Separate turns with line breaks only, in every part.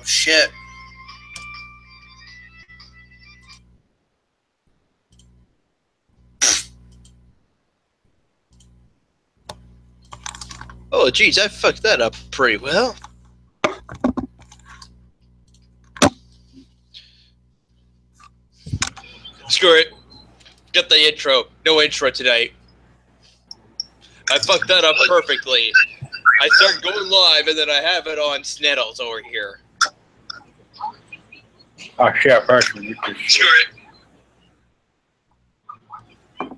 shit. Oh, geez, I fucked that up pretty well. Screw it. Get the intro. No intro tonight. I fucked that up perfectly. I start going live, and then I have it on Sneddles over here.
Oh, shit, person.
Screw it.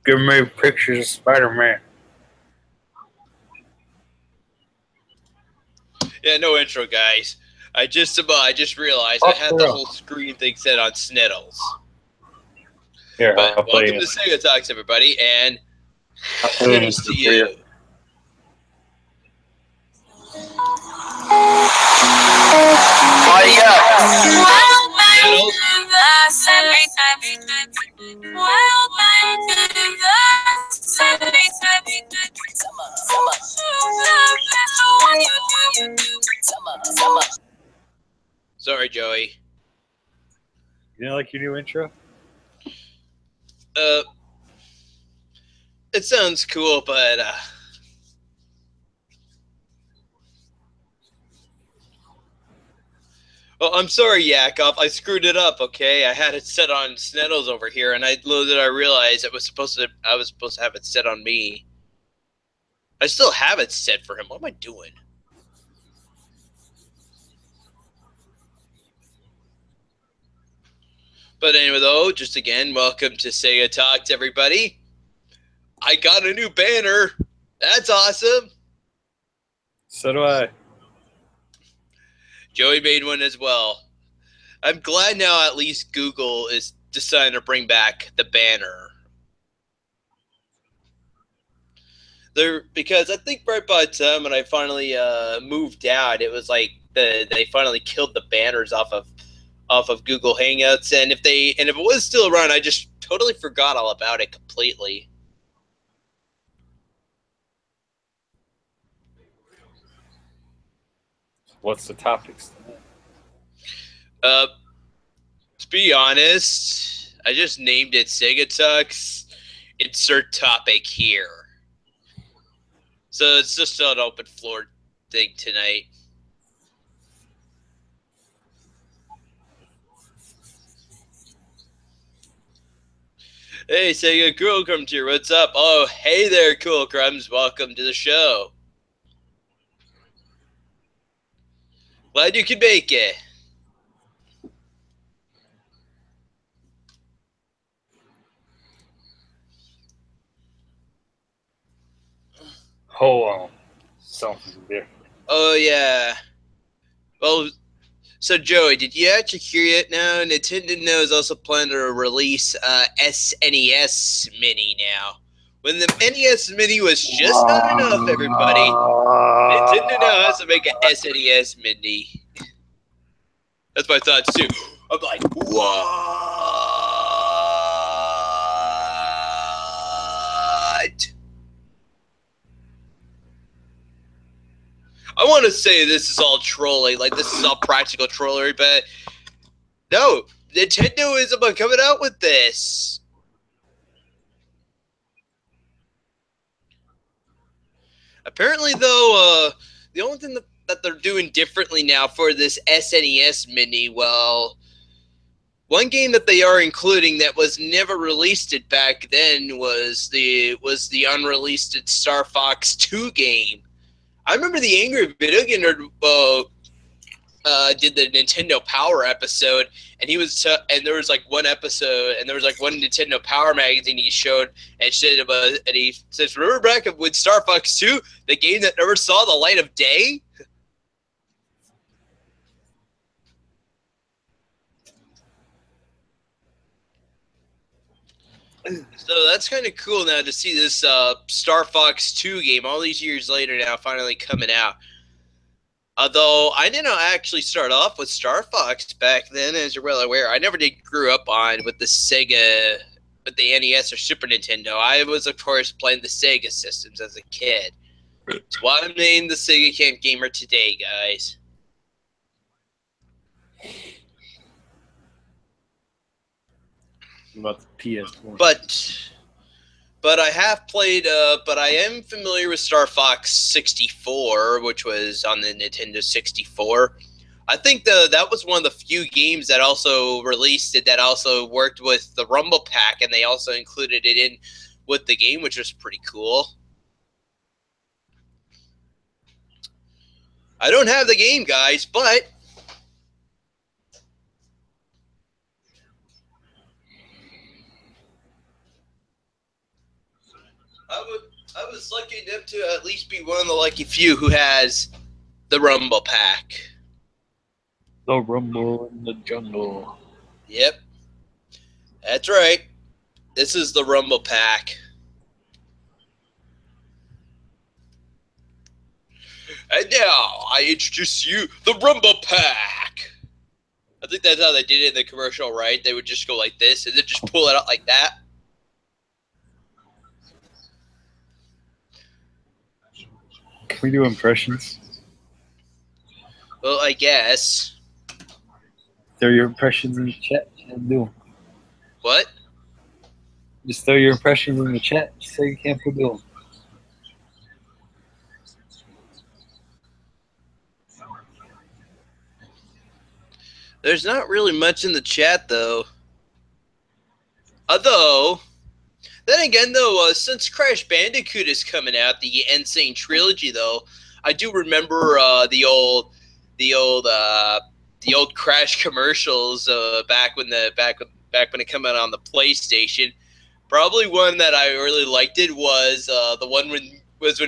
Give me pictures of Spider-Man.
Yeah, no intro, guys. I just realized I had the whole screen thing set on Sneddles.
Here,
But
I'll play
welcome to Segatalks, everybody, and here's to you.
What do you got?
Sorry, Joey.
You know, like your new intro?
It sounds cool, but well, I'm sorry, Yakov. I screwed it up. Okay, I had it set on Sneddles over here, and little did I realize I was supposed to have it set on me. I still have it set for him. What am I doing? But anyway, though, just again, welcome to Segatalks, everybody. I got a new banner. That's awesome.
So do I.
Joey made one as well. I'm glad now at least Google is deciding to bring back the banner. Because I think right by the time when I finally moved out, it was like they finally killed the banners off of Google Hangouts, and if it was still around, I just totally forgot all about it completely.
What's the topics?
To be honest, I just named it Segatalks. Insert topic here. So it's just an open floor thing tonight. Hey, Sega Cool Crumbs here. What's up? Oh, hey there, Cool Crumbs. Welcome to the show. Glad you could make it.
Hold on. Something different.
Oh, yeah. Well, so Joey, did you actually hear it now? Nintendo is also planning to release SNES Mini now. When the NES Mini was just not enough, everybody, Nintendo now has to make an SNES Mini. That's my thoughts too. I'm like, what? I want to say this is all trolling, like this is all practical trollery, but no, Nintendo isn't coming out with this. Apparently, though, the only thing that they're doing differently now for this SNES Mini, well, one game that they are including that was never released back then was the unreleased Star Fox 2 game. I remember the Angry Video Game Nerd did the Nintendo Power episode, and and there was like one episode, and there was like one Nintendo Power magazine he showed, and he says, "Remember back with Star Fox 2, the game that never saw the light of day?" So that's kind of cool now to see this Star Fox 2 game all these years later now finally coming out. Although I didn't actually start off with Star Fox back then, as you're well aware. I never did grew up with the Sega, with the NES or Super Nintendo. I was, of course, playing the Sega systems as a kid. That's why I'm named the Sega Camp Gamer today, guys.
About the PS1.
But I have played. But I am familiar with Star Fox 64, which was on the Nintendo 64. I think that was one of the few games that also released it that also worked with the Rumble Pack, and they also included it in with the game, which was pretty cool. I don't have the game, guys, but I was lucky enough to at least be one of the lucky few who has the Rumble Pack.
The Rumble in the Jungle.
Yep, that's right. This is the Rumble Pack. And now I introduce you the Rumble Pack. I think that's how they did it in the commercial, right? They would just go like this and then just pull it out like that.
Can we do impressions?
Well, I guess.
Throw your impressions in the chat and do them.
What?
Just throw your impressions in the chat so you can't put them.
There's not really much in the chat, though. Although, then again, though, since Crash Bandicoot is coming out, the Insane Trilogy, though, I do remember the old Crash commercials back when it came out on the PlayStation. Probably one that I really liked it was the one when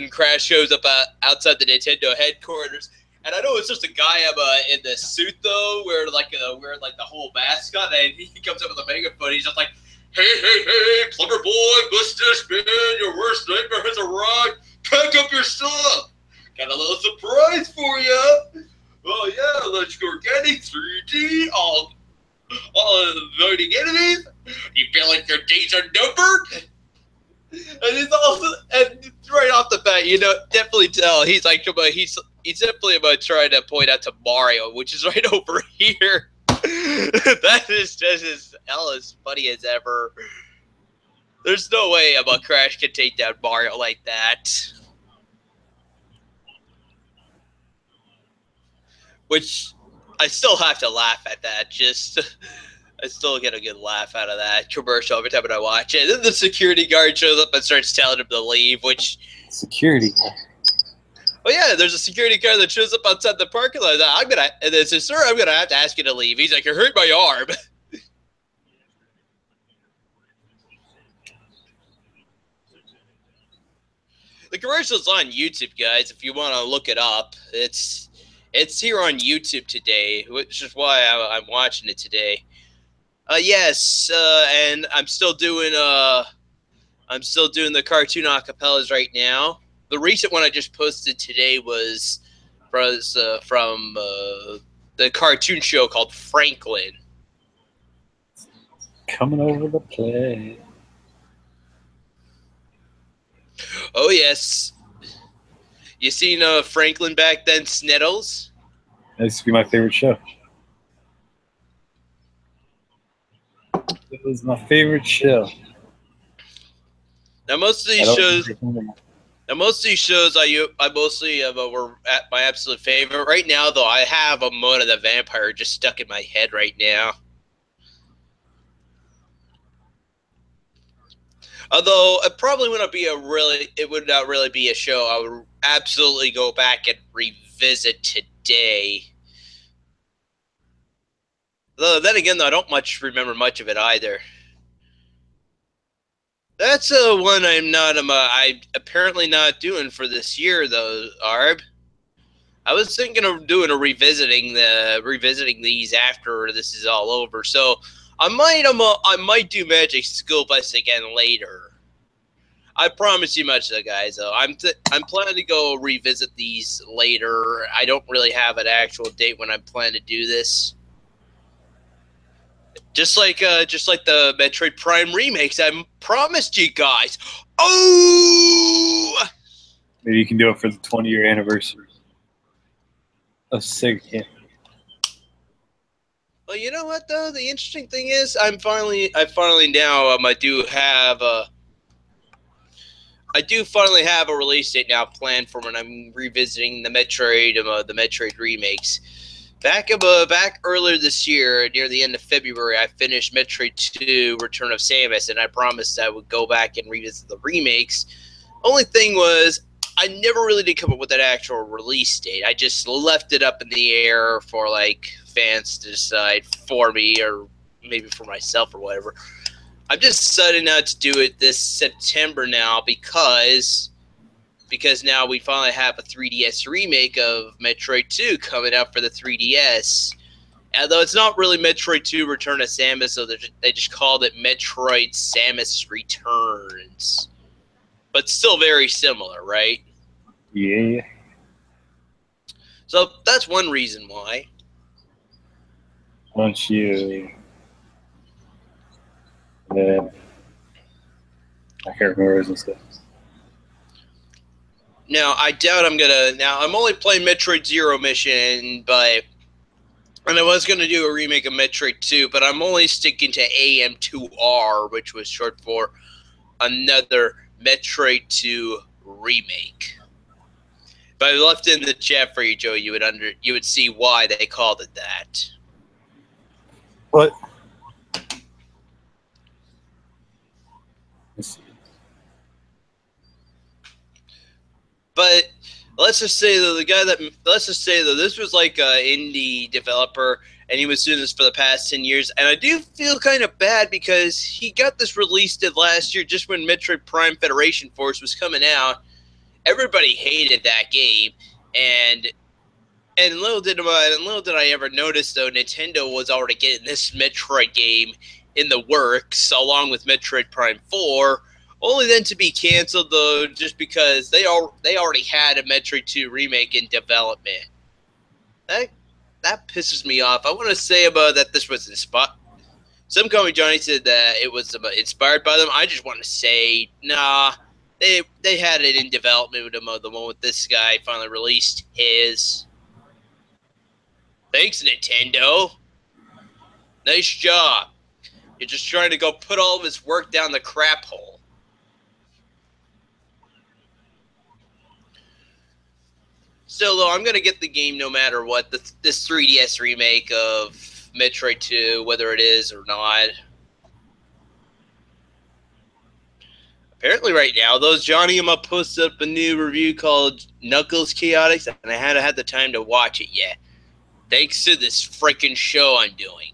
Crash shows up outside the Nintendo headquarters. And I know it's just a guy in the suit though, wearing like the whole mascot, and he comes up with a megaphone. He's just like, "Hey, clever boy, mustache man, your worst nightmare has arrived. Pack up your stuff. Got a little surprise for you. Oh yeah, let's go organic 3D, all avoiding enemies. You feel like your days are numbered?" And it's also, and right off the bat, definitely tell he's definitely about trying to point out to Mario, which is right over here. That is just as funny as ever. There's no way a Crash can take down Mario like that. Which I still have to laugh at that. I still get a good laugh out of that commercial every time I watch it. Then the security guard shows up and starts telling him to leave, which...
Security.
Oh, yeah, there's a security guard that shows up outside the parking lot. And they say, "Sir, I'm going to have to ask you to leave." He's like, "You hurt my arm." The commercial's on YouTube, guys, if you want to look it up. It's here on YouTube today, which is why I'm watching it today. Yes, and I'm still doing the cartoon acapellas right now. The recent one I just posted today was from the cartoon show called Franklin.
Coming over to play.
Oh yes, you seen Franklin back then, Sniddles?
That used to be my favorite show. It was my favorite show.
Now most of these shows I mostly were at my absolute favorite. Right now, though, I have a Mona the Vampire just stuck in my head right now. Although it probably wouldn't be it would not really be a show I would absolutely go back and revisit today. Though then again, though, I don't remember much of it either. That's one I'm apparently not doing for this year though, Arb. I was thinking of doing revisiting these after this is all over. So I might do Magic School Bus again later. I promise you much, though, guys. Though I'm planning to go revisit these later. I don't really have an actual date when I plan to do this. Just like the Metroid Prime remakes, I promised you guys. Oh!
Maybe you can do it for the 20-year anniversary of Sega.
Well, you know what though? The interesting thing is, I finally now I do finally have a release date now planned for when I'm revisiting the Metroid remakes. Back earlier this year, near the end of February, I finished Metroid 2: Return of Samus, and I promised I would go back and revisit the remakes. Only thing was, I never really did come up with an actual release date. I just left it up in the air for like fans to decide for me, or maybe for myself or whatever. I'm just deciding now to do it this September now because now we finally have a 3DS remake of Metroid 2 coming out for the 3DS. Although it's not really Metroid 2 Return of Samus, so they just called it Metroid Samus Returns. But still very similar, right?
Yeah.
So that's one reason why.
Once you... I can't remember his stuff.
Now, I doubt I'm gonna... Now, I'm only playing Metroid Zero Mission, but... And I was going to do a remake of Metroid 2, but I'm only sticking to AM2R, which was short for another Metroid 2 remake. If I left it in the chat for you, Joe, you would see why they called it that.
What? Let's see.
But let's just say though this was like an indie developer, and he was doing this for the past 10 years. And I do feel kind of bad because he got this released last year, just when Metroid Prime Federation Force was coming out. Everybody hated that game, and little did I ever notice though, Nintendo was already getting this Metroid game in the works, along with Metroid Prime 4. Only then to be canceled, though, just because they already had a Metroid 2 remake in development. That pisses me off. I want to say about that this was inspired. Some Call Me Johnny said that it was inspired by them. I just want to say, nah, they had it in development with them. The moment this guy finally released his. Thanks, Nintendo. Nice job. You're just trying to go put all of his work down the crap hole. Still, though, I'm going to get the game no matter what. This 3DS remake of Metroid 2, whether it is or not. Apparently right now, though, Johnny Emma posted up a new review called Knuckles Chaotix, and I haven't had the time to watch it yet. Thanks to this freaking show I'm doing.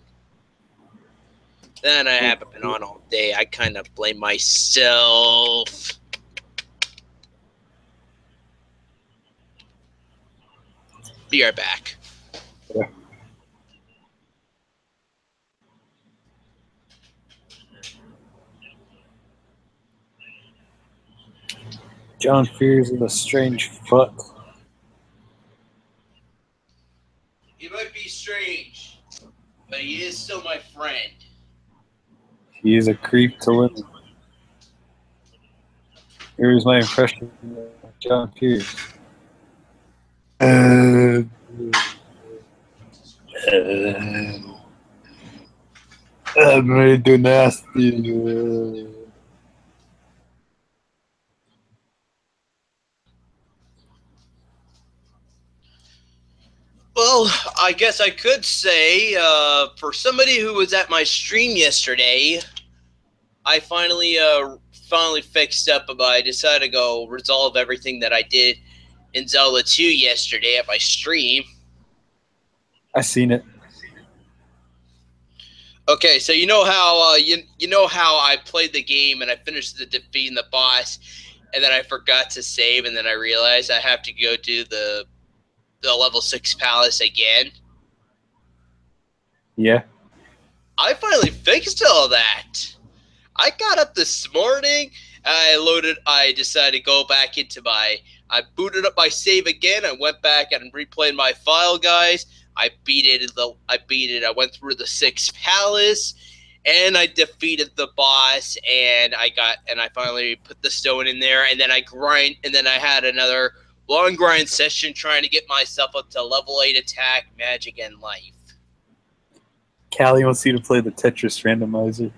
Then I haven't been on all day. I kind of blame myself. Be right back.
Yeah. John Fears is a strange fuck.
He might be strange, but he is still my friend.
He is a creep to women. Here's my impression of John Fears. I'm ready to nasty.
Well, I guess I could say, for somebody who was at my stream yesterday, I finally fixed up. I decided to go resolve everything that I did in Zelda 2 yesterday at my stream.
I seen it.
Okay, so you know how you know how I played the game and I finished defeating the boss, and then I forgot to save, and then I realized I have to go do the level 6 palace again.
Yeah.
I finally fixed all that. I got up this morning. I decided to go back into I booted up my save again. I went back and replayed my file, guys. I beat it. I went through the 6th palace, and I defeated the boss. And I finally put the stone in there. And then I had another long grind session trying to get myself up to level 8 attack, magic, and life.
Callie wants you to play the Tetris randomizer.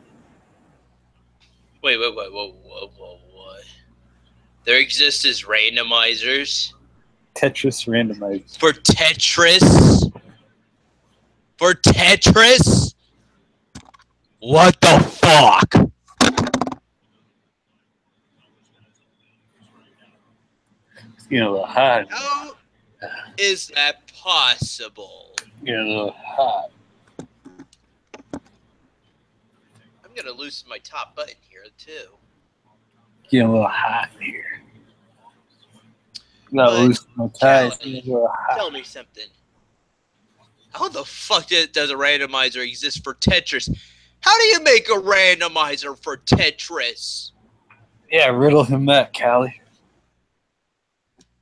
Wait, what? There exists as randomizers
Tetris randomizer.
for Tetris? For Tetris? What the fuck?
It's getting a little hot.
How is that possible?
Getting a little hot.
I'm gonna loosen my top button here too.
Getting a little hot in here. Not
But,
loosen my ties.
Callie,
Getting a little hot.
tell me something. How the fuck does a randomizer exist for Tetris? How do you make a randomizer for Tetris?
Yeah, riddle him that, Callie.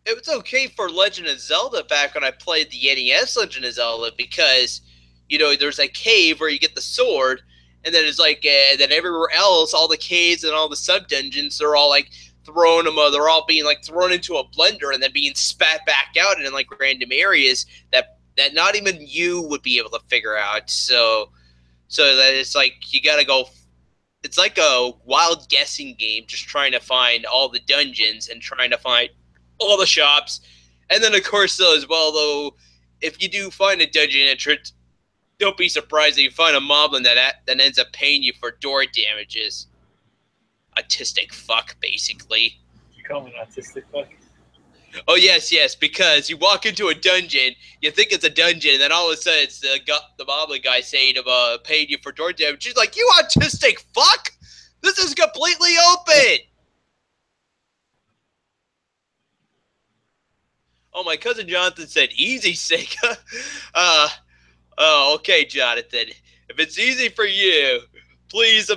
It was okay for Legend of Zelda back when I played the NES Legend of Zelda because, you know, there's a cave where you get the sword, and then it's like, then everywhere else, all the caves and all the sub dungeons, they're all like they're all being like thrown into a blender and then being spat back out in like random areas that not even you would be able to figure out. So that it's like you gotta go. It's like a wild guessing game, just trying to find all the dungeons and trying to find all the shops. And then, of course, though, as well, though, if you do find a dungeon entrance, don't be surprised if you find a moblin that ends up paying you for door damages. Autistic fuck, basically.
You call me an autistic fuck?
Oh, yes, because you walk into a dungeon, you think it's a dungeon, and then all of a sudden it's the moblin guy saying about paying you for door damage. She's like, you autistic fuck! This is completely open! Oh, my cousin Jonathan said, easy, Sega. Oh, okay, Jonathan. If it's easy for you, please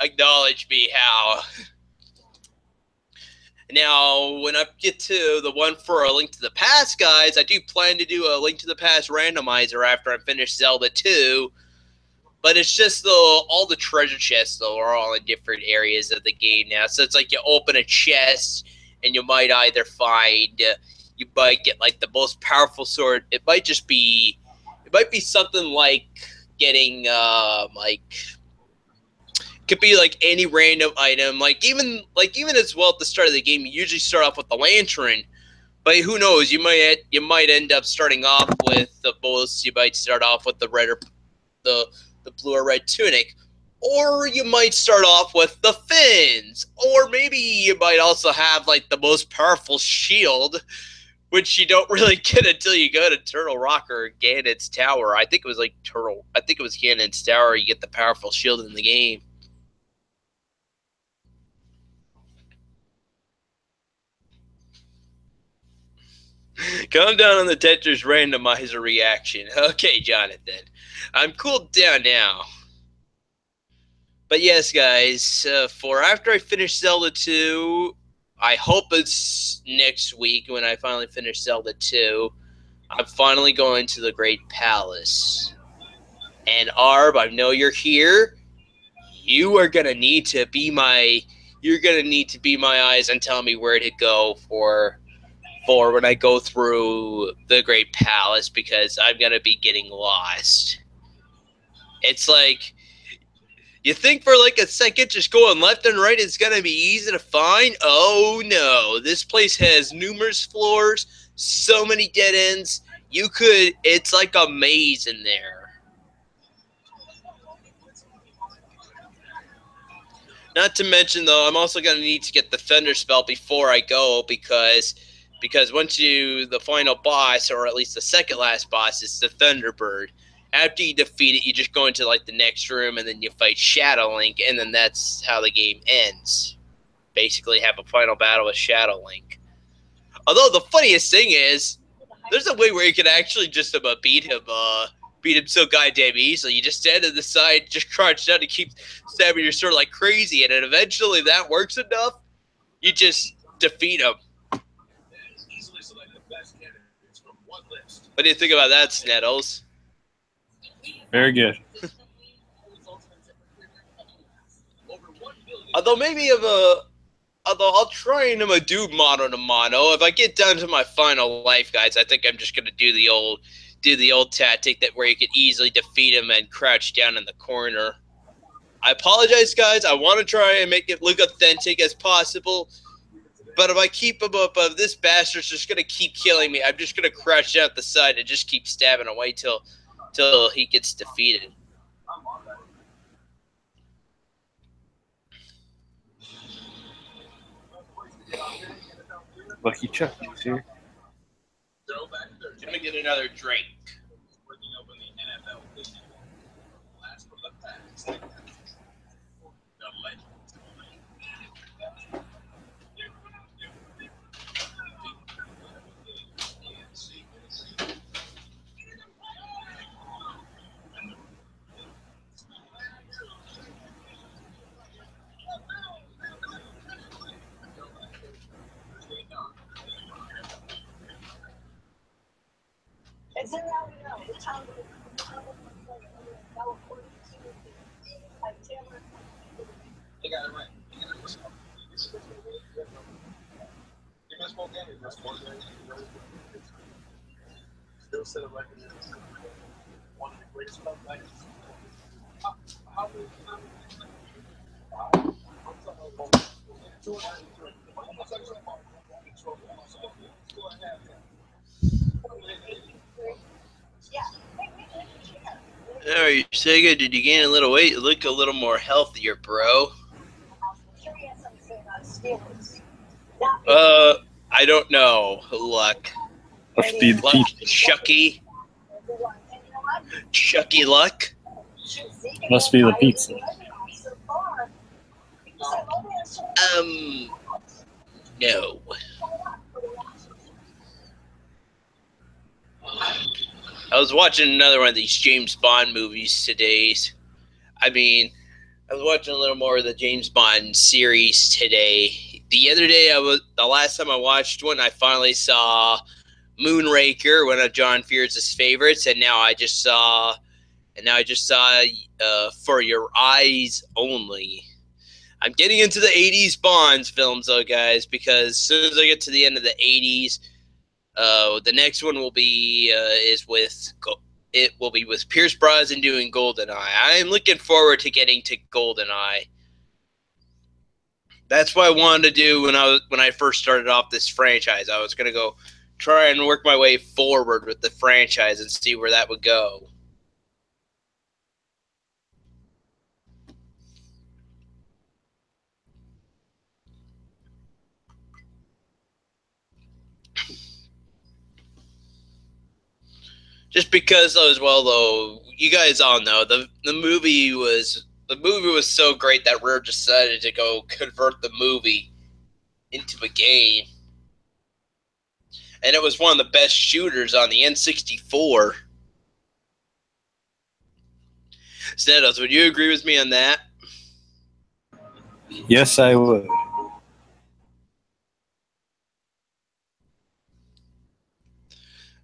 acknowledge me how. Now, when I get to the one for A Link to the Past, guys, I do plan to do a Link to the Past randomizer after I finish Zelda 2. But it's just, though, all the treasure chests, though, are all in different areas of the game now. So it's like you open a chest, and you might either find, you might get like the most powerful sword. It might be something like getting, could be like any random item. Like even as well at the start of the game, you usually start off with the lantern, but who knows? You might end up starting off with the most. You might start off with the red or the blue or red tunic. Or you might start off with the fins. Or maybe you might also have like the most powerful shield, which you don't really get until you go to Turtle Rock or Ganon's Tower. I think it was Ganon's Tower. You get the powerful shield in the game. Calm down on the Tetris randomizer reaction. Okay, Jonathan. I'm cooled down now. But yes, guys, for after I finish Zelda 2, I hope it's next week when I finally finish Zelda 2, I'm finally going to the Great Palace. And Arb, I know you're here. You are going to need to be my eyes and tell me where to go for when I go through the Great Palace, because I'm going to be getting lost. It's like, you think for like a second just going left and right is going to be easy to find? Oh no, this place has numerous floors, so many dead ends. It's like a maze in there. Not to mention though, I'm also going to need to get the Thunder Spell before I go, because once the final boss, or at least the second last boss, is the Thunderbird. After you defeat it, you just go into like the next room, and then you fight Shadow Link, and then that's how the game ends. Basically, have a final battle with Shadow Link. Although the funniest thing is, there's a way where you can actually just beat him so goddamn easily. You just stand to the side, just crouch down, and keep stabbing your sword like crazy, and then eventually that works enough, you just defeat him. What do you think about that, Sneddles?
Very good.
Although I'll try and do mono to mono. If I get down to my final life, guys, I think I'm just gonna do the old do the old tactic that where you could easily defeat him and crouch down in the corner. I apologize, guys. I want to try and make it look authentic as possible. But if I keep him up, this bastard's just going to keep killing me. I'm just going to crouch down at the side and just keep stabbing away till he gets defeated.
Lucky Chuck is here.
Let me get another drink. All right, Sega, did you gain a little weight? You look a little more healthier, bro. I don't know. Luck.
Must be the
Luck.
pizza.
Chucky Luck.
Must be the pizza.
No. I was watching another one of these James Bond movies today. I was watching a little more of the James Bond series today. The other day, the last time I watched one, I finally saw Moonraker, one of John Fierce's favorites, and now I just saw For Your Eyes Only. I'm getting into the 80s Bonds films, though, guys, because as soon as I get to the end of the 80s, the next one will be with Pierce Brosnan doing GoldenEye. I'm looking forward to getting to GoldenEye. That's what I wanted to do when I first started off this franchise. I was gonna go try and work my way forward with the franchise and see where that would go. Just because as well, though, you guys all know the movie was so great that Rare decided to go convert the movie into a game, and it was one of the best shooters on the N64. Snedos, would you agree with me on that?
Yes, I would.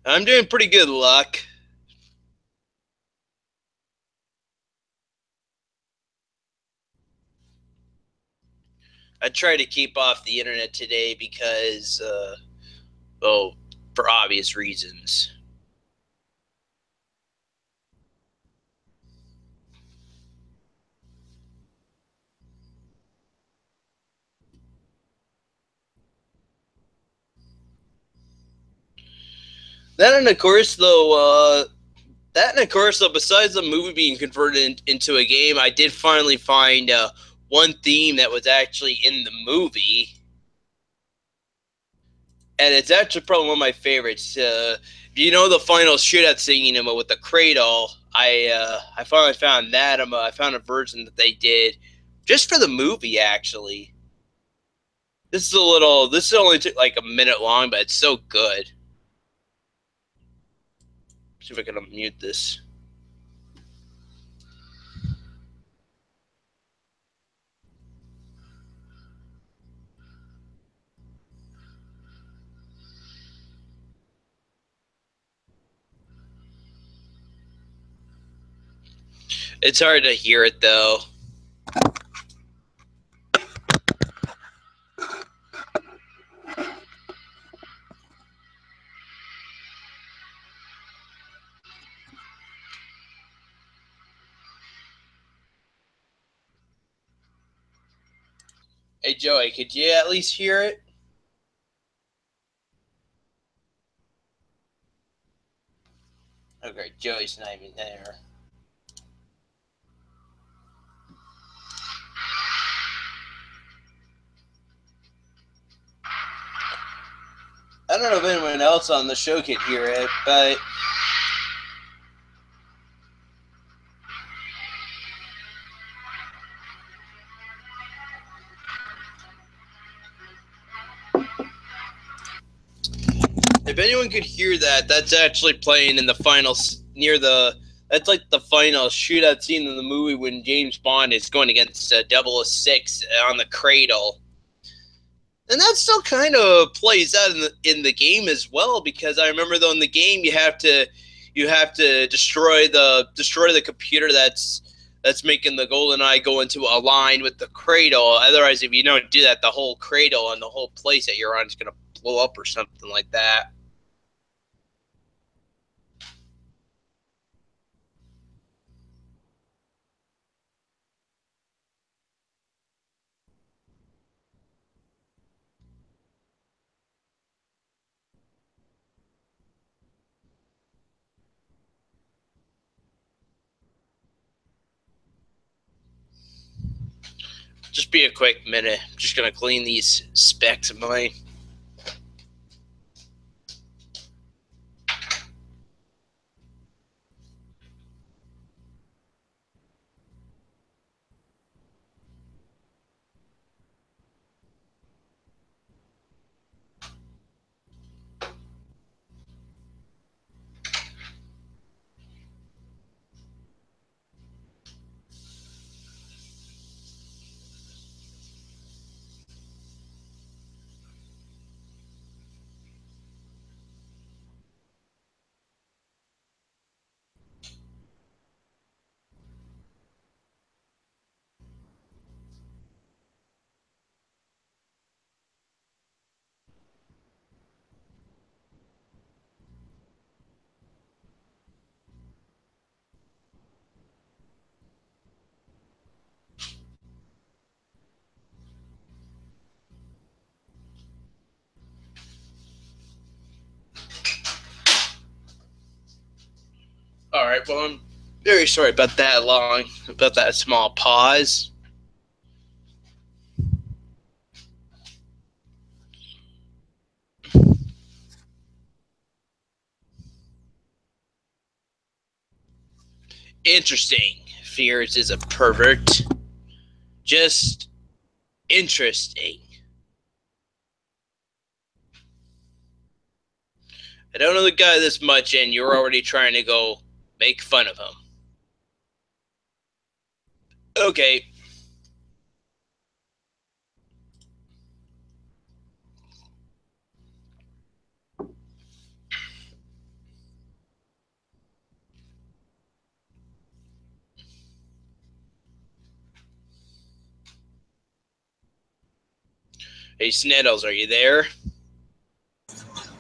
I'm doing pretty good, Luck. I try to keep off the internet today because, for obvious reasons. That and of course, though, besides the movie being converted into a game, I did finally find one theme that was actually in the movie, and it's actually probably one of my favorites. You know the final shootout scene with the cradle? I finally found that. I found a version that they did just for the movie, actually. This only took like a minute long, but it's so good. See if I can unmute this. It's hard to hear it, though. Hey, Joey, could you at least hear it? Okay, Joey's not even there. I don't know if anyone else on the show could hear it, but if anyone could hear that, that's actually playing in the final near the. That's like the final shootout scene in the movie when James Bond is going against 006 on the cradle. And that still kind of plays out in the game as well, because I remember though in the game you have to destroy the computer that's making the golden eye go into a line with the cradle. Otherwise, if you don't do that, the whole cradle and the whole place that you're on is going to blow up or something like that. Just be a quick minute. I'm just going to clean these specs of mine. All right, well, I'm very sorry about that small pause. Interesting. Fears is a pervert. Just interesting. I don't know the guy this much, and you're already trying to go make fun of him. Okay. Hey, Sneddles, are you there?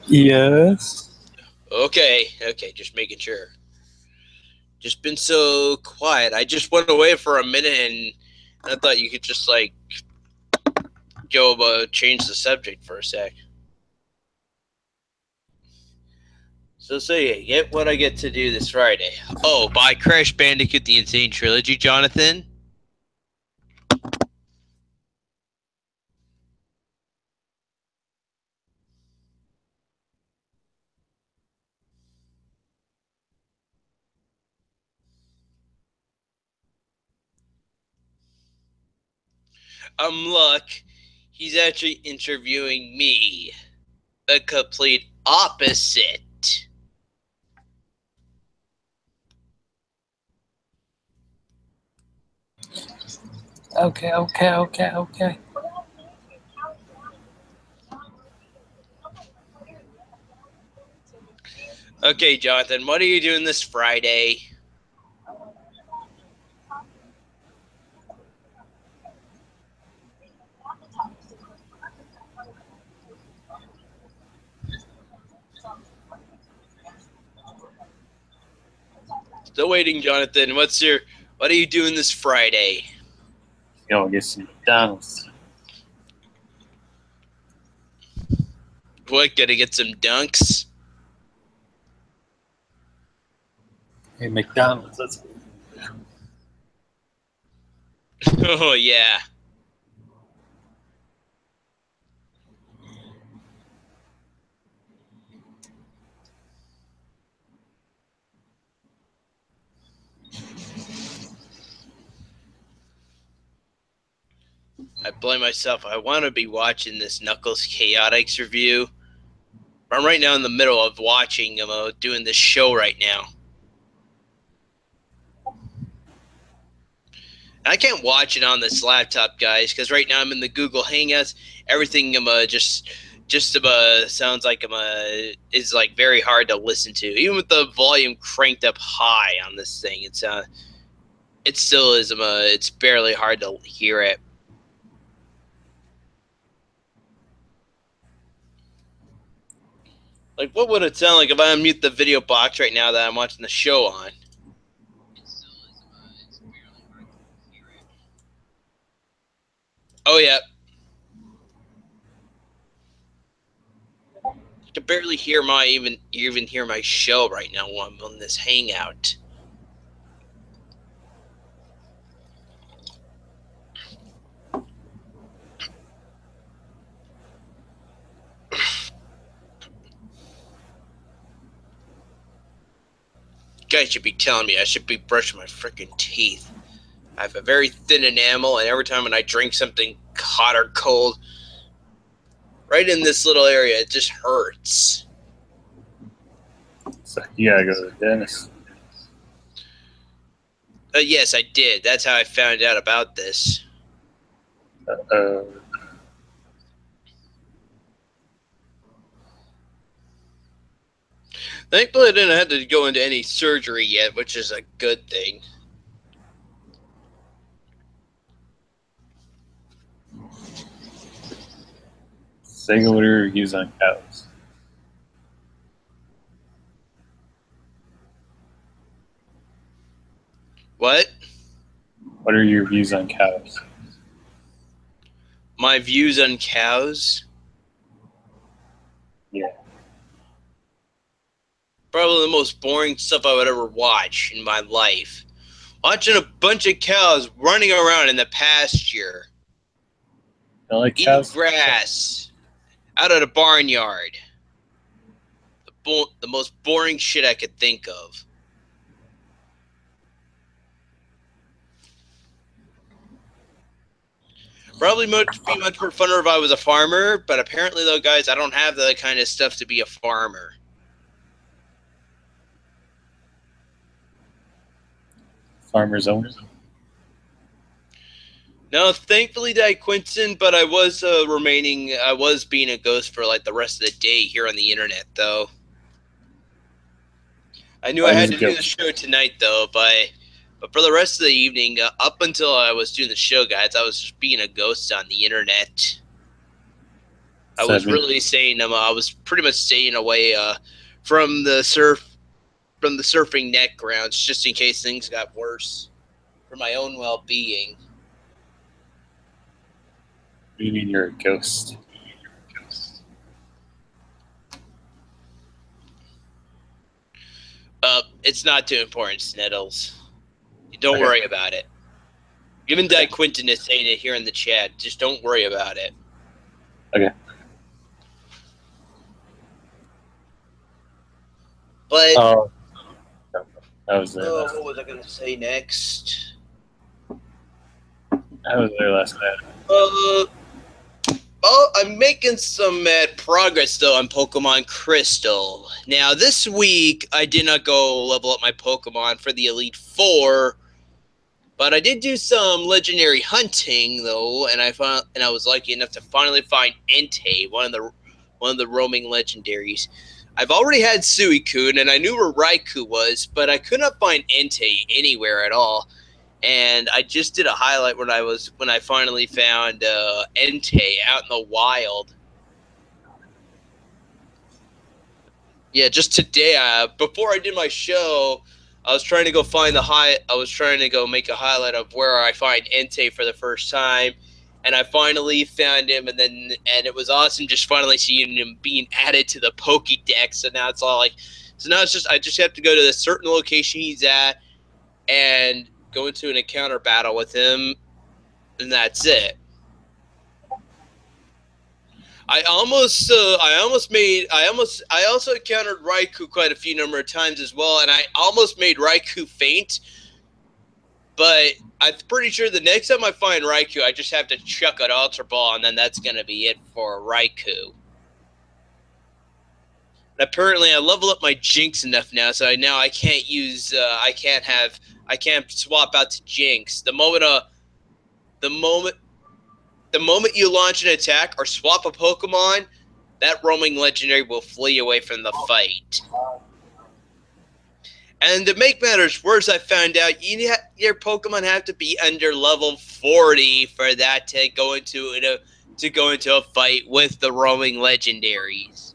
Yes.
Okay, just making sure. Just been so quiet. I just went away for a minute, and I thought you could just, like, go change the subject for a sec. So say, get what I get to do this Friday. Oh, buy Crash Bandicoot The Insane Trilogy, Jonathan? Look, he's actually interviewing me. The complete opposite.
Okay.
Okay, Jonathan, what are you doing this Friday? Still waiting, Jonathan. What are you doing this Friday?
Gonna get some McDonald's.
What, gonna get some dunks?
Hey, McDonald's. Let's
Oh, yeah. I blame myself. I want to be watching this Knuckles Chaotix review. But I'm right now in the middle of watching, doing this show right now. I can't watch it on this laptop, guys, because right now I'm in the Google Hangouts. Everything sounds like is like very hard to listen to. Even with the volume cranked up high on this thing, it still is it's barely hard to hear it. Like, what would it sound like if I unmute the video box right now that I'm watching the show on? Oh yeah. I can barely hear even hear my show right now while I'm on this hangout. You guys should be telling me I should be brushing my freaking teeth. I have a very thin enamel, and every time when I drink something hot or cold, right in this little area, it just hurts.
So you gotta go to the dentist.
Yes, I did. That's how I found out about this. Thankfully, I didn't have to go into any surgery yet, which is a good thing.
Sega, what are your reviews on cows?
What?
What are your views on cows?
My views on cows?
Yeah.
Probably the most boring stuff I would ever watch in my life. Watching a bunch of cows running around in the pasture.
I like
eating
cows.
grass out of the barnyard. The most boring shit I could think of. Probably be much more funner if I was a farmer, but apparently, though, guys, I don't have the kind of stuff to be a farmer.
Farmers only.
No, thankfully, died Quinton, but I was I was being a ghost for like the rest of the day here on the internet, though. I knew I had to do the show tonight, though, but for the rest of the evening, up until I was doing the show, guys, I was just being a ghost on the internet. I was really saying I was pretty much staying away from the surfing net grounds, just in case things got worse, for my own well-being.
What do you mean you're a ghost?
It's not too important, Sniddles. Don't worry about it. Even Dad Quinton is saying it here in the chat. Just don't worry about it.
Okay.
But
that was there.
What was I going to say next?
I was there last night.
I'm making some mad progress, though, on Pokemon Crystal. Now, this week, I did not go level up my Pokemon for the Elite Four, but I did do some legendary hunting, though, and I was lucky enough to finally find Entei, one of the roaming legendaries. I've already had Suicune, and I knew where Raikou was, but I could not find Entei anywhere at all. And I just did a highlight when I finally found Entei out in the wild. Yeah, just today. Before I did my show, I was trying to go make a highlight of where I find Entei for the first time, and I finally found him, and it was awesome just finally seeing him being added to the Pokédex. So now it's all like, so now it's just I just have to go to the certain location he's at and go into an encounter battle with him, and that's it. I also encountered Raikou quite a few number of times as well, and I almost made Raikou faint, but I'm pretty sure the next time I find Raikou, I just have to chuck an Ultra Ball, and then that's gonna be it for Raikou. And apparently, I level up my Jinx enough now, so now I can't use I can't swap out to Jinx. The moment you launch an attack or swap a Pokemon, that roaming legendary will flee away from the fight. And to make matters worse, I found out your Pokemon have to be under level 40 for that to go into a fight with the roaming legendaries.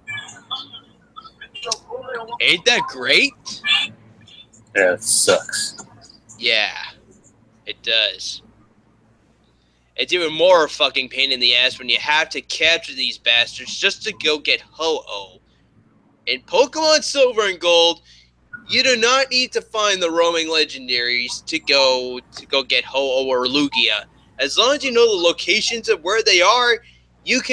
Ain't that great?
Yeah, it sucks.
Yeah, it does. It's even more fucking pain in the ass when you have to capture these bastards just to go get Ho-Oh. In Pokemon Silver and Gold, you do not need to find the roaming legendaries to go get Ho-Oh or Lugia. As long as you know the locations of where they are, if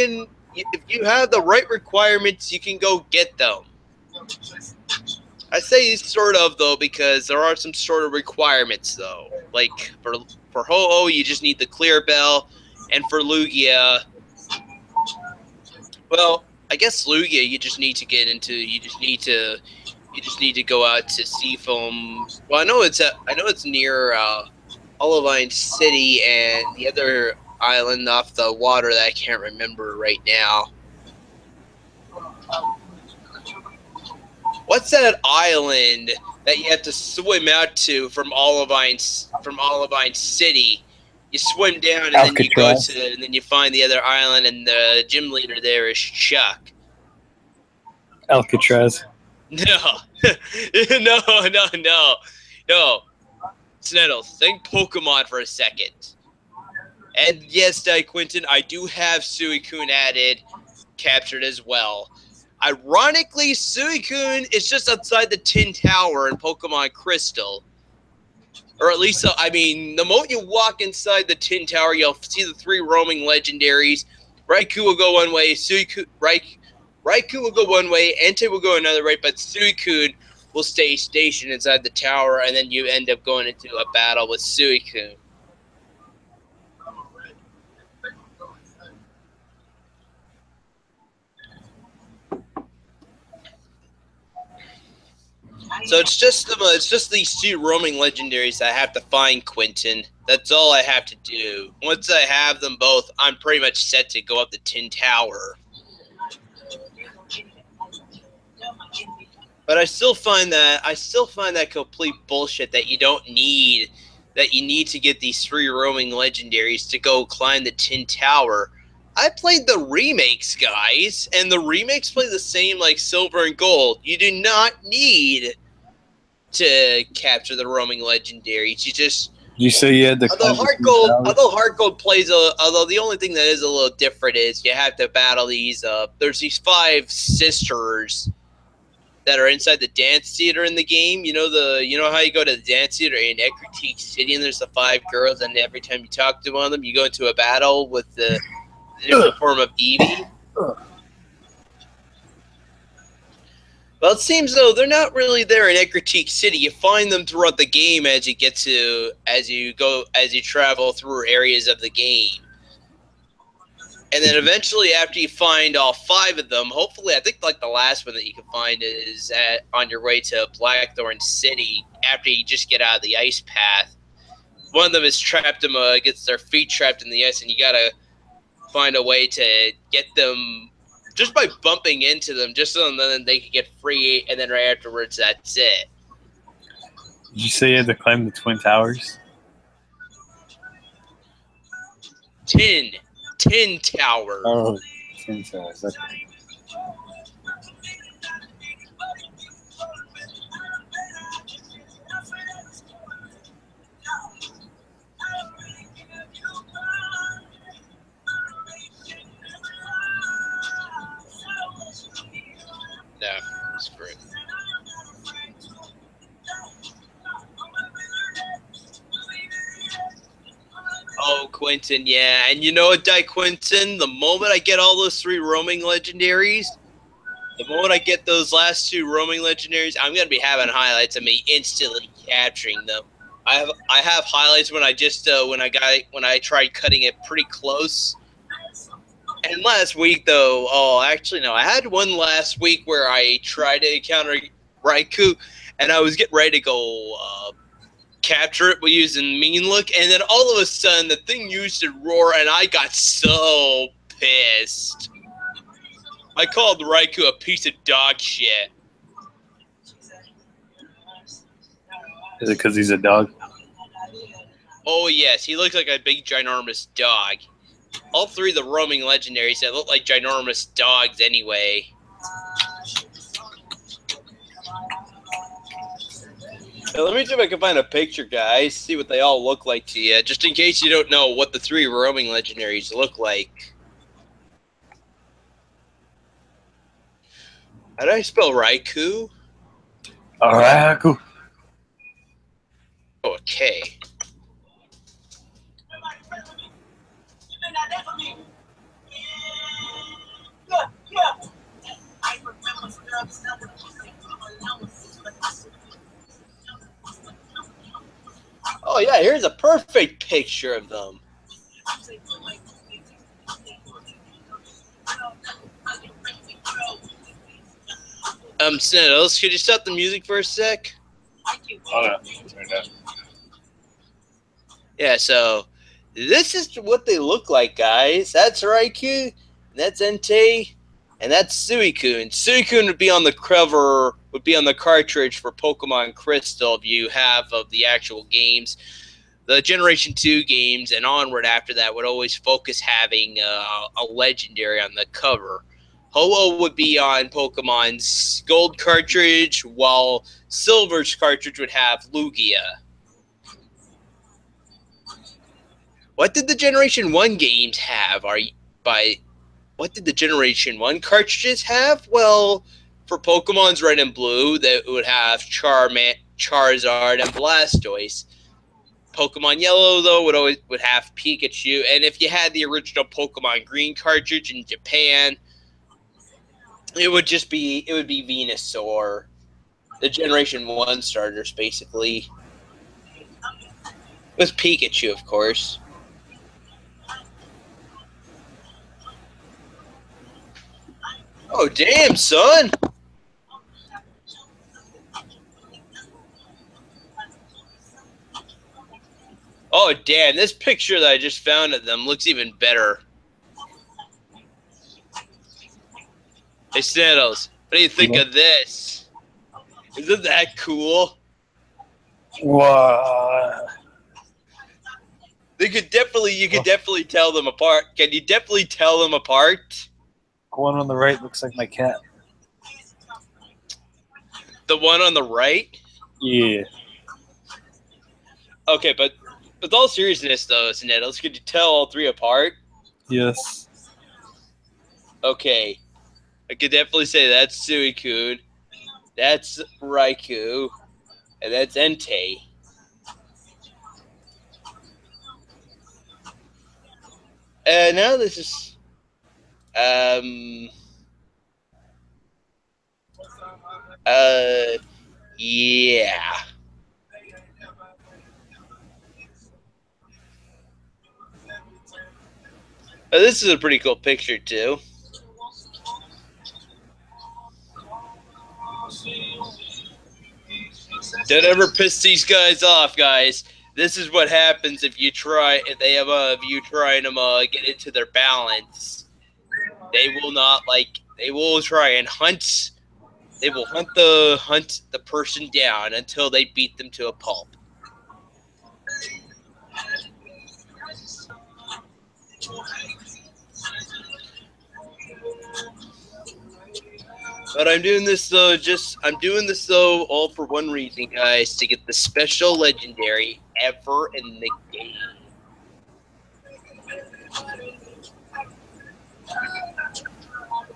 you have the right requirements, you can go get them. I say sort of, though, because there are some sort of requirements, though. Like, for Ho-Oh, you just need the clear bell, and for Lugia, well, I guess Lugia, you just need to go out to Seafoam. Well, I know it's near Olivine City and the other island off the water that I can't remember right now. What's that island that you have to swim out to from Olivine City? You swim down and then you go to, and then you find the other island, and the gym leader there is Chuck.
Alcatraz.
No, no. Sneddles, think Pokemon for a second. And yes, Quinton, I do have Suicune captured as well. Ironically, Suicune is just outside the Tin Tower in Pokemon Crystal. Or at least, I mean, the moment you walk inside the Tin Tower, you'll see the 3 roaming legendaries. Raikou will go one way, Raikou will go one way, Entei will go another way, but Suicune will stay stationed inside the tower, and then you end up going into a battle with Suicune. So it's just these 2 roaming legendaries I have to find, Quentin. That's all I have to do. Once I have them both, I'm pretty much set to go up the Tin Tower. But I still find that complete bullshit that you need to get these 3 roaming legendaries to go climb the Tin Tower. I played the remakes, guys, and the remakes play the same like Silver and Gold. You do not need to capture the roaming legendaries.
You say you had to
although Heart Gold plays although the only thing that is a little different is you have to battle these there's these 5 sisters that are inside the dance theater in the game. You know how you go to the dance theater in Ecruteak City and there's the 5 girls, and every time you talk to one of them, you go into a battle with the different form of Eevee. Well, it seems though they're not really there in Ecruteak City. You find them throughout the game as you travel through areas of the game. And then eventually, after you find all 5 of them, hopefully, I think like the last one that you can find is on your way to Blackthorn City. After you just get out of the ice path, one of them is trapped gets their feet trapped in the ice, and you gotta find a way to get them just by bumping into them, just so then they can get free. And then right afterwards, that's it.
Did you say you had to climb the Twin Towers?
Tin Tower.
Oh, Twin Towers. Okay.
Quentin, yeah. And you know what, Die Quentin? The moment I get all those 3 roaming legendaries, the moment I get those last 2 roaming legendaries, I'm gonna be having highlights of me instantly capturing them. I have highlights when I just when I tried cutting it pretty close. And last week though, oh actually no, I had one last week where I tried to encounter Raikou, and I was getting ready to go capture it by using Mean Look, and then all of a sudden the thing used to roar, and I got so pissed. I called Raikou a piece of dog shit.
Is it because he's a dog?
Oh yes, he looks like a big ginormous dog. All 3 of the roaming legendaries that look like ginormous dogs anyway. Now, let me see if I can find a picture, guys. See what they all look like to you, just in case you don't know what the 3 roaming legendaries look like. How do I spell Raikou?
Raikou.
Okay. Oh yeah, here's a perfect picture of them. Sniddles, could you stop the music for a sec?
Oh, yeah.
Yeah, so this is what they look like, guys. That's Raikou, and that's Entei, and that's Suicune. Suicune would be on the cover, would be on the cartridge for Pokemon Crystal if you have of the actual games. The Generation 2 games and onward after that would always focus having a legendary on the cover. Ho-Oh would be on Pokemon's Gold cartridge, while Silver's cartridge would have Lugia. What did the Generation 1 games have? What did the Generation 1 cartridges have? Well, for Pokemon's Red and Blue, that would have Charizard and Blastoise. Pokemon Yellow though would have Pikachu, and if you had the original Pokemon Green cartridge in Japan, it would be Venusaur, the Generation 1 starters basically. With Pikachu, of course. Oh damn, son! Oh damn, this picture that I just found of them looks even better. Hey Sniddles, what do you think of this? Isn't that cool?
Wow.
You could definitely tell them apart. Can you definitely tell them apart?
The one on the right looks like my cat.
The one on the right?
Yeah.
Okay, but with all seriousness though, Sniddles, could you tell all 3 apart?
Yes.
Okay. I could definitely say that's Suicune, that's Raikou, and that's Entei. Now this is yeah. This is a pretty cool picture too. Don't ever piss these guys off, guys. This is what happens if you try and get into their balance. They will not they will try and hunt. They will hunt the person down until they beat them to a pulp. But I'm doing this though all for one reason, guys, to get the special legendary ever in the game.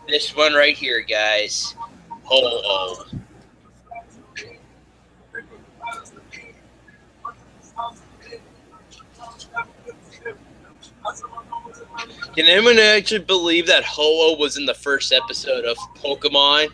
This one right here, guys. Ho-Oh. Can anyone actually believe that Ho-Oh was in the first episode of Pokemon?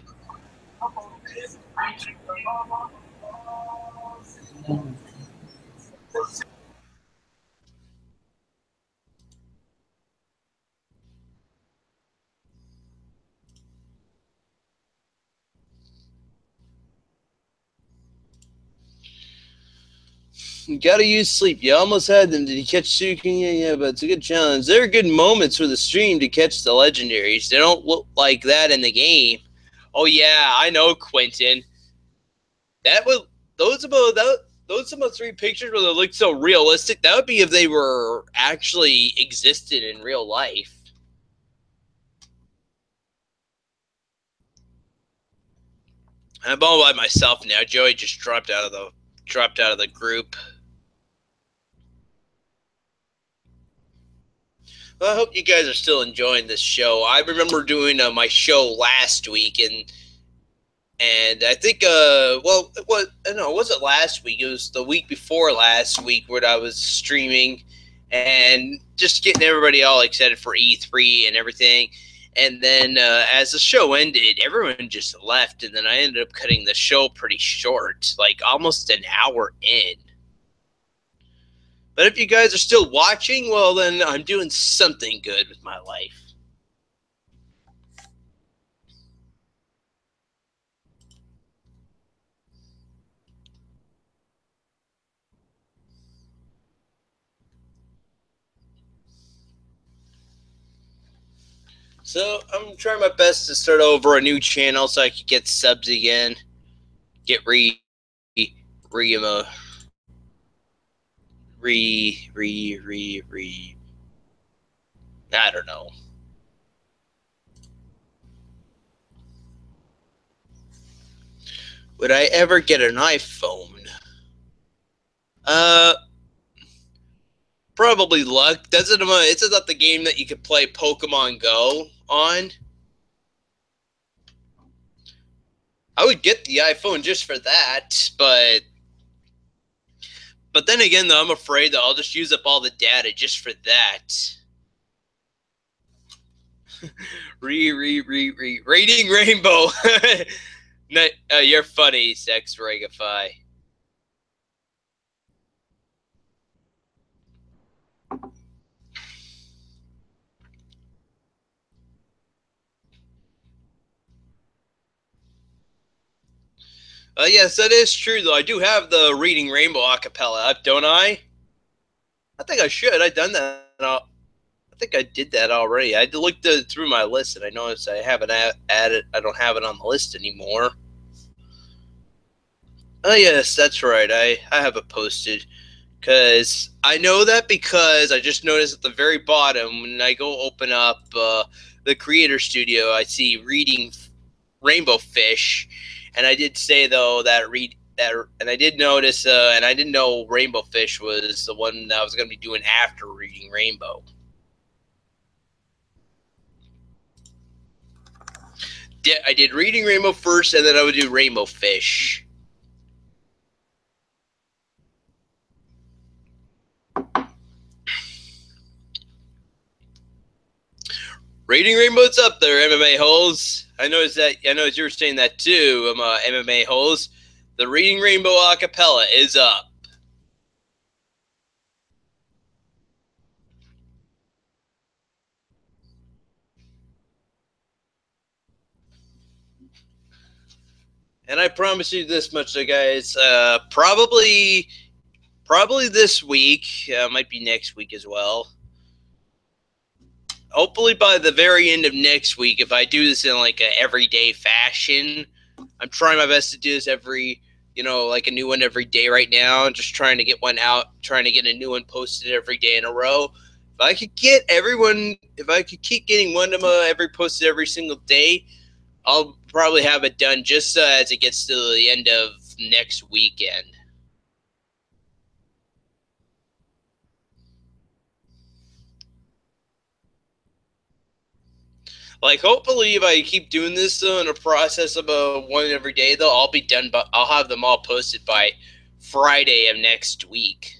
You gotta use sleep. You almost had them. Did you catch Sukin? Yeah, but it's a good challenge. There are good moments for the stream to catch the legendaries. They don't look like that in the game. Oh yeah, I know, Quentin. That would those about three pictures where they look so realistic. That would be if they were actually existed in real life. I'm all by myself now. Joey just dropped out of the group. Well, I hope you guys are still enjoying this show. I remember doing my show last week, and I think well, it wasn't last week. It was the week before last week where I was streaming and just getting everybody all excited for E3 and everything. And then as the show ended, everyone just left, and then I ended up cutting the show pretty short, like almost an hour in. But if you guys are still watching, well, then I'm doing something good with my life. So I'm trying my best to start over a new channel so I could get subs again, get re re re re re re. I don't know. Would I ever get an iPhone? Uh, probably luck. Doesn't it's not the game that you could play Pokemon Go on. I would get the iPhone just for that, but then again, though, I'm afraid that I'll just use up all the data just for that. Rating Rainbow. No, you're funny, Sex Regify. Yes, that is true, though. I do have the Reading Rainbow acapella up, don't I? I think I should. I done that. I think I did that already. I looked through my list and I noticed I haven't added. I don't have it on the list anymore. Oh yes, that's right. I have it posted because I know that because I just noticed at the very bottom when I go open up the Creator Studio, I see Reading Rainbow Fish, and I did say though that and I did notice, and I didn't know Rainbow Fish was the one that I was going to be doing after Reading Rainbow. I did Reading Rainbow first, and then I would do Rainbow Fish. Reading Rainbow's up there, MMA holes. I noticed you were saying that too, MMA holes. The Reading Rainbow acapella is up. And I promise you this much, guys. Probably this week. Might be next week as well. Hopefully by the very end of next week, if I do this in like a everyday fashion, I'm trying my best to do this like a new one every day right now. I'm just trying to get one out, trying to get a new one posted every day in a row. If I could keep getting one of them every posted every single day, I'll probably have it done just as it gets to the end of next weekend. Like, hopefully, if I keep doing this in a process of one every day, though, I'll be done. But I'll have them all posted by Friday of next week.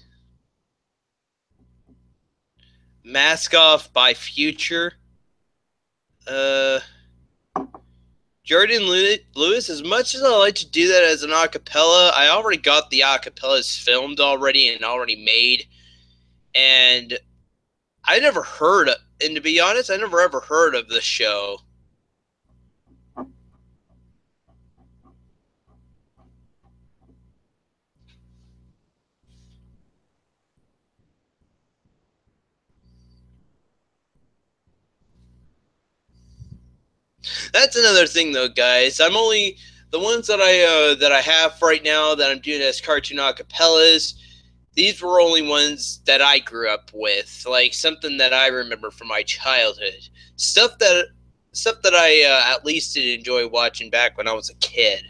Mask Off by Future. Uh, Jordan Lewis, as much as I like to do that as an acapella, I already got the acapellas filmed already and already made. And I never heard, and to be honest, I never ever heard of the show. That's another thing, though, guys. I'm only the ones that I have right now that I'm doing as cartoon acapellas. These were only ones that I grew up with, like something that I remember from my childhood, stuff that I at least did enjoy watching back when I was a kid.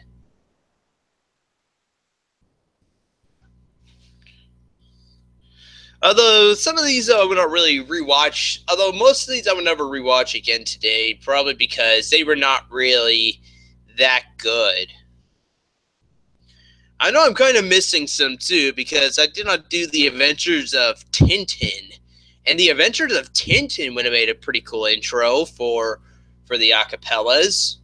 Although some of these I would not really rewatch. Although most of these I would never rewatch again today, probably because they were not really that good. I know I'm kind of missing some too because I did not do the Adventures of Tintin, and the Adventures of Tintin would have made a pretty cool intro for the acapellas.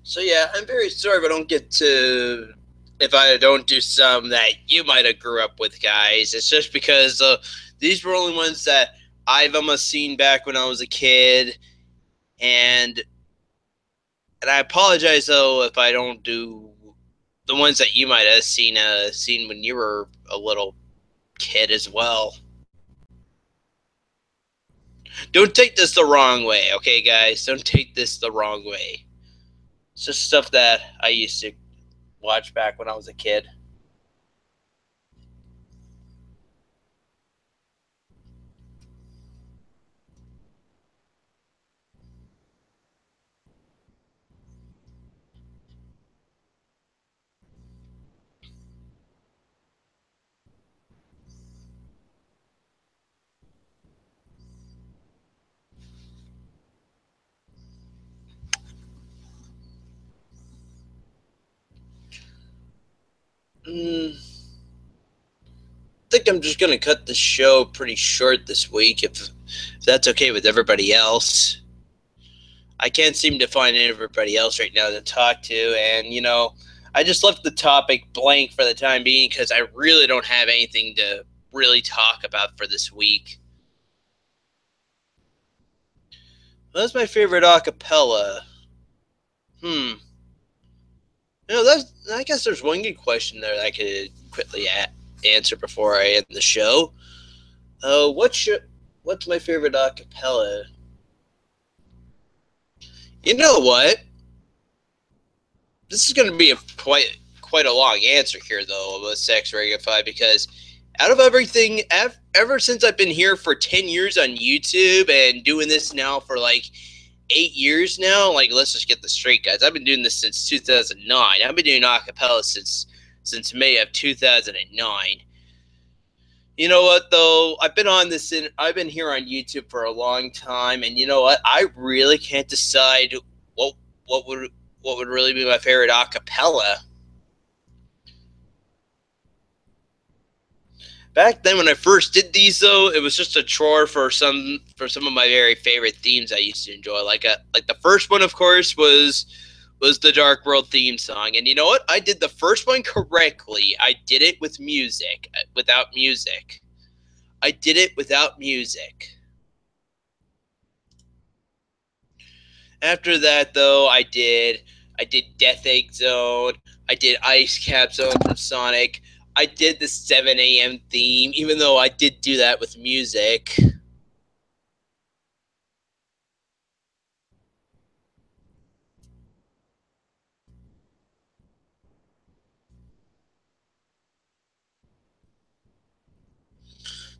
So yeah, I'm very sorry if I don't do some that you might have grew up with, guys. It's just because these were only ones that I've almost seen back when I was a kid, and I apologize though if I don't do the ones that you might have seen when you were a little kid as well. Don't take this the wrong way, okay, guys? Don't take this the wrong way. It's just stuff that I used to watch back when I was a kid. Think I'm just gonna cut the show pretty short this week, if that's okay with everybody else. I can't seem to find everybody else right now to talk to, and I just left the topic blank for the time being because I really don't have anything to really talk about for this week. That's my favorite acapella. Hmm. That's. I guess there's one good question there that I could quickly answer before I end the show. Uh, what's your, what's my favorite acapella? You know what? This is going to be a quite a long answer here, though, about Sex Regify, because out of everything, ever since I've been here for 10 years on YouTube and doing this now for like 8 years now, like, let's just get this straight, guys. I've been doing this since 2009. I've been doing acapella since May of 2009. You know what, though? I've been here on YouTube for a long time, and you know what? I really can't decide what what would what would really be my favorite acapella. Back then, when I first did these, though, it was just a chore for some of my very favorite themes I used to enjoy. Like the first one, of course, was the Dark World theme song, and you know what? I did the first one correctly. I did it with music, without music. I did it without music. After that, though, I did Death Egg Zone. I did Ice Cap Zone from Sonic. I did the 7 a.m. theme, even though I did do that with music.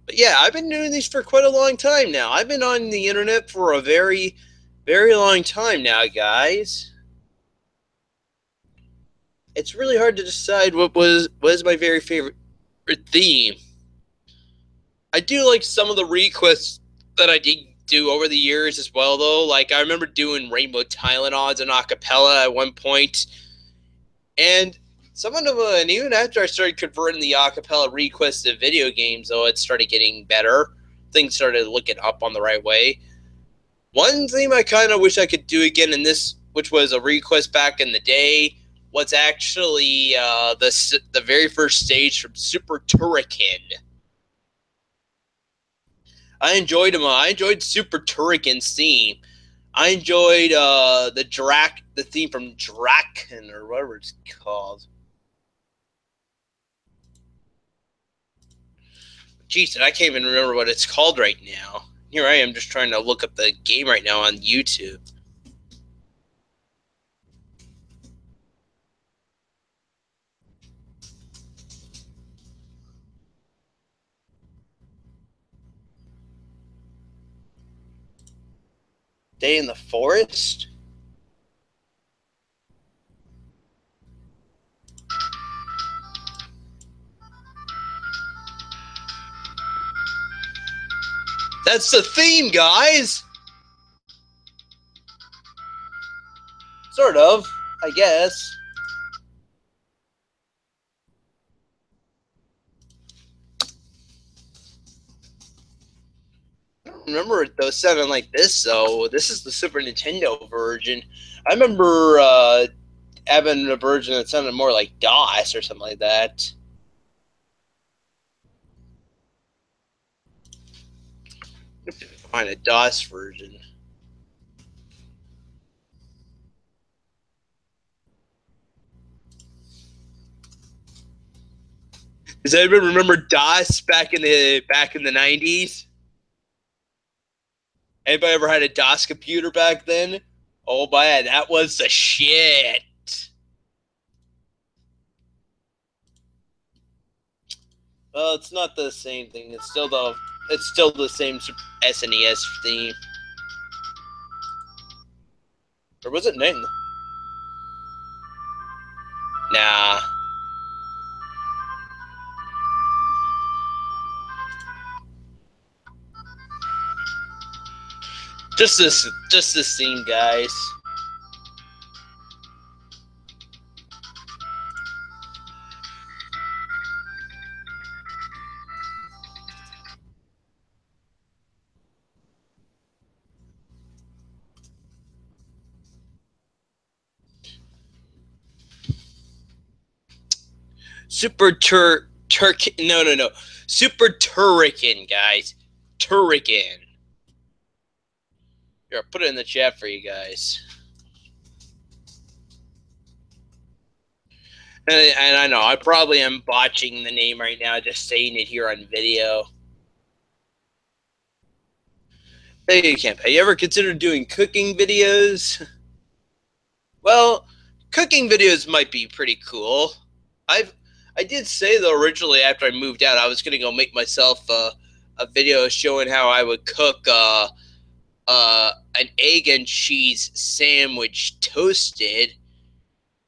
But yeah, I've been doing these for quite a long time now. I've been on the internet for a very, very long time now, guys. It's really hard to decide what is my very favorite theme. I do like some of the requests that I did do over the years as well, though. Like I remember doing Rainbow Tylenol an acapella at one point, and some of them, and even after I started converting the acapella requests to video games, though, it started getting better. Things started looking up on the right way. One theme I kind of wish I could do again in this, which was a request back in the day, was actually the very first stage from Super Turrican. I enjoyed him. I enjoyed Super Turrican's theme. I enjoyed the theme from Draken or whatever it's called. Jeez, I can't even remember what it's called right now. Here I am just trying to look up the game right now on YouTube. Day in the Forest? That's the theme, guys! Sort of, I guess. I don't remember it though sounding like this though. This is the Super Nintendo version. I remember having a version that sounded more like DOS or something like that. Find a DOS version. Does anyone remember DOS back in the 90s? Anybody ever had a DOS computer back then? Oh man, that was the shit. Well, it's not the same thing. It's still the same SNES theme. Or was it nine? Nah. Just this theme, guys. Super no. Super Turrican, guys. Turrican. Here, I'll put it in the chat for you guys. And I know I probably am botching the name right now, just saying it here on video. Hey, Camp, have you ever considered doing cooking videos? Well, cooking videos might be pretty cool. I did say though originally after I moved out I was gonna go make myself a video showing how I would cook an egg and cheese sandwich toasted.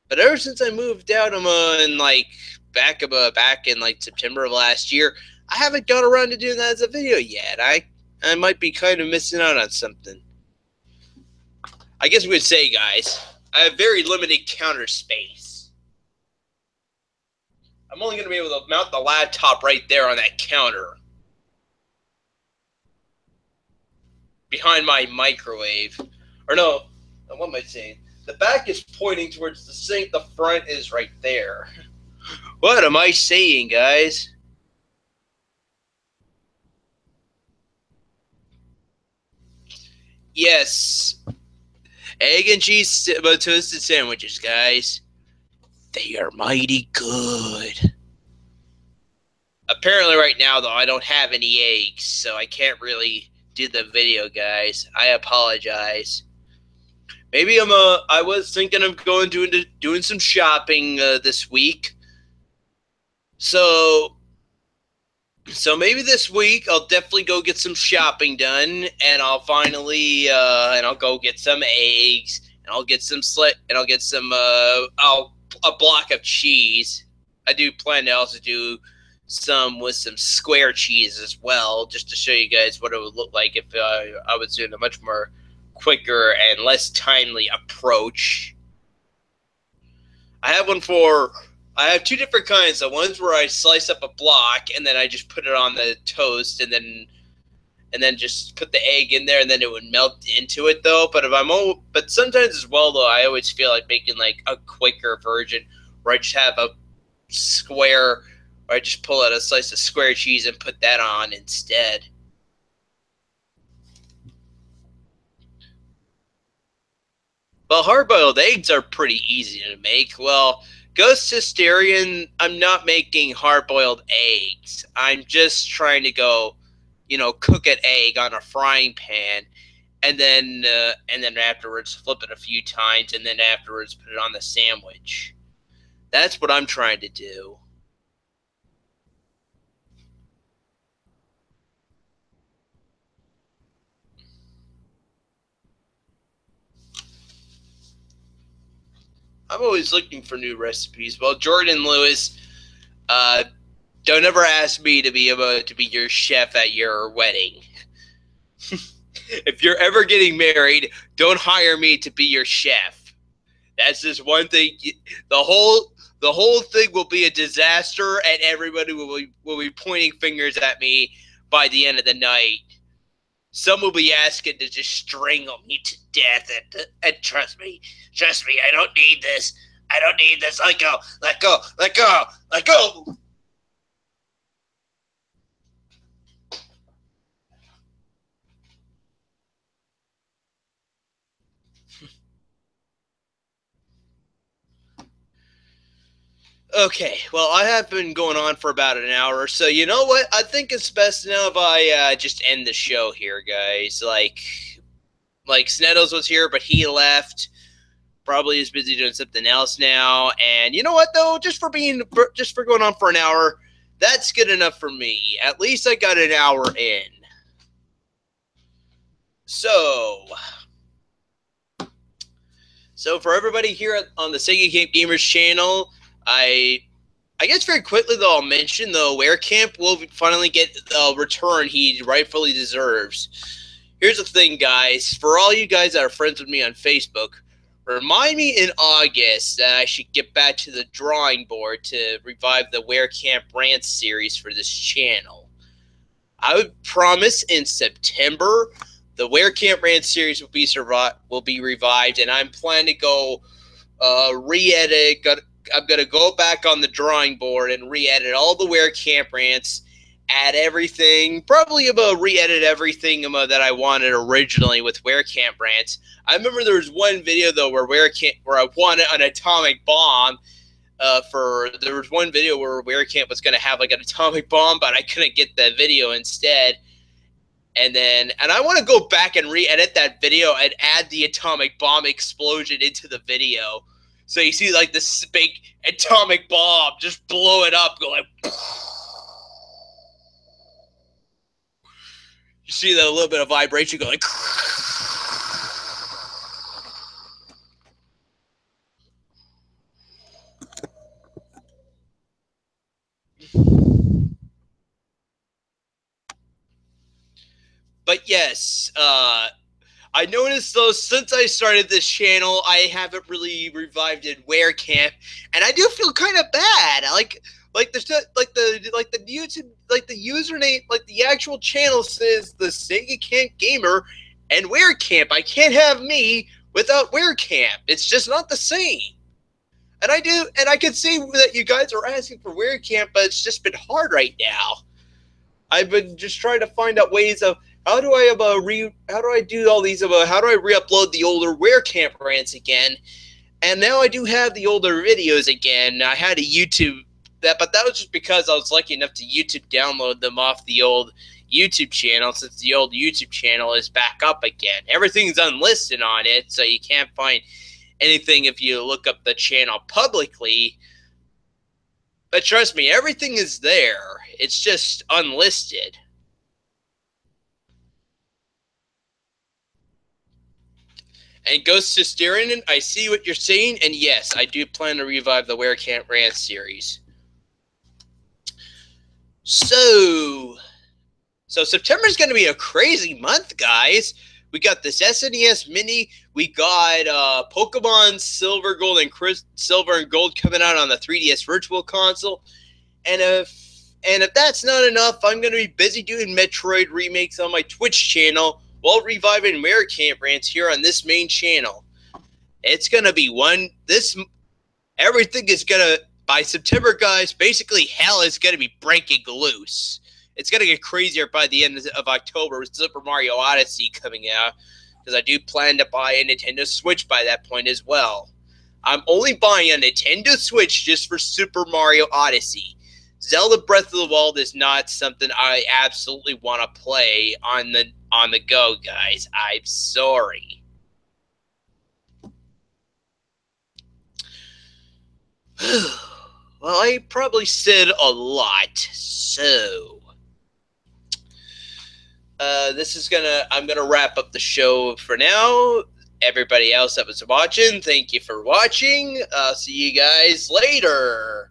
But ever since I moved out, I'm in like back in like September of last year. I haven't got around to doing that as a video yet. I might be kind of missing out on something. I guess we would say, guys, I have very limited counter space. I'm only going to be able to mount the laptop right there on that counter. Behind my microwave. Or no, what am I saying? The back is pointing towards the sink. The front is right there. What am I saying, guys? Yes. Egg and cheese toasted sandwiches, guys. They are mighty good. Apparently right now, though, I don't have any eggs, so I can't really do the video, guys. I apologize. Maybe I was thinking of going doing some shopping this week. So maybe this week I'll definitely go get some shopping done, and I'll finally and I'll go get some eggs, and I'll get some a block of cheese. I do plan to also do some with some square cheese as well, just to show you guys what it would look like if I was doing a much more quicker and less timely approach. I have one for. I have two different kinds. The one's where I slice up a block and then I just put it on the toast and then just put the egg in there and then it would melt into it though. But sometimes as well though, I always feel like making like a quicker version where I just have a square, or I just pull out a slice of square cheese and put that on instead. Well, hard-boiled eggs are pretty easy to make. Well, Ghost Hysterian, I'm not making hard-boiled eggs. I'm just trying to go, cook an egg on a frying pan, and then afterwards flip it a few times, and then afterwards put it on the sandwich. That's what I'm trying to do. I'm always looking for new recipes. Well, Jordan Lewis, uh, don't ever ask me to be able to be your chef at your wedding. If you're ever getting married, don't hire me to be your chef. That's just one thing. The whole thing will be a disaster, and everybody will be pointing fingers at me by the end of the night. Some will be asking to just strangle me to death, and trust me, I don't need this. I don't need this. Let go, let go, let go, let go. Okay, well, I have been going on for about an hour, so you know what? I think it's best now if I just end the show here, guys. Like Sneddles was here, but he left. Probably is busy doing something else now. And you know what, though? Just for going on for an hour, that's good enough for me. At least I got an hour in. So for everybody here on the Sega Camp Gamers channel, I guess very quickly though I'll mention though Werecamp will finally get the return he rightfully deserves. Here's the thing, guys. For all you guys that are friends with me on Facebook, remind me in August that I should get back to the drawing board to revive the Werecamp Rants series for this channel. I would promise in September the Werecamp Rants series will be revived, and I'm planning to go re-edit. I'm going to go back on the drawing board and re-edit all the Werecamp Rants, add everything, probably about re-edit everything that I wanted originally with Werecamp Rants. I remember there was one video though where I wanted an atomic bomb. There was one video where Werecamp was going to have like an atomic bomb, but I couldn't get that video instead. And I want to go back and re-edit that video and add the atomic bomb explosion into the video. So you see like this big atomic bomb just blow it up, go like. You see that a little bit of vibration go like. But yes, I noticed though since I started this channel, I haven't really revived Werecamp, and I do feel kind of bad. Like the YouTube, like the username, like the actual channel says the Sega Camp Gamer and Werecamp. I can't have me without Werecamp. It's just not the same. And I can see that you guys are asking for Werecamp, but it's just been hard right now. I've been just trying to find out ways of how do I do all these how do I re-upload the older Werecamp rants again? And now I do have the older videos again. I had a YouTube but that was just because I was lucky enough to YouTube download them off the old YouTube channel, since the old YouTube channel is back up again. Everything's unlisted on it, so you can't find anything if you look up the channel publicly. But trust me, everything is there. It's just unlisted. And Ghost Styrian, I see what you're saying, and yes, I do plan to revive the Where Can't Rant series. So September's going to be a crazy month, guys. We got this SNES Mini. We got Pokemon Silver, Gold, and Gold coming out on the 3DS Virtual Console. And if that's not enough, I'm going to be busy doing Metroid remakes on my Twitch channel while reviving Where Can't Rants here on this main channel. It's going to be everything is going to, by September, guys, basically hell is going to be breaking loose. It's going to get crazier by the end of October with Super Mario Odyssey coming out, because I do plan to buy a Nintendo Switch by that point as well. I'm only buying a Nintendo Switch just for Super Mario Odyssey. Zelda Breath of the Wild is not something I absolutely want to play on the go, guys. I'm sorry. Well, I probably said a lot, so I'm gonna wrap up the show for now. Everybody else that was watching, thank you for watching. See you guys later.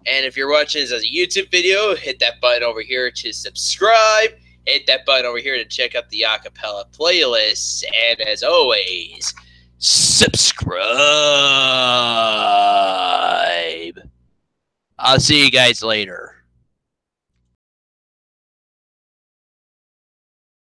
And if you're watching this as a YouTube video, hit that button over here to subscribe. Hit that button over here to check out the acapella playlists. And as always, subscribe. I'll see you guys later.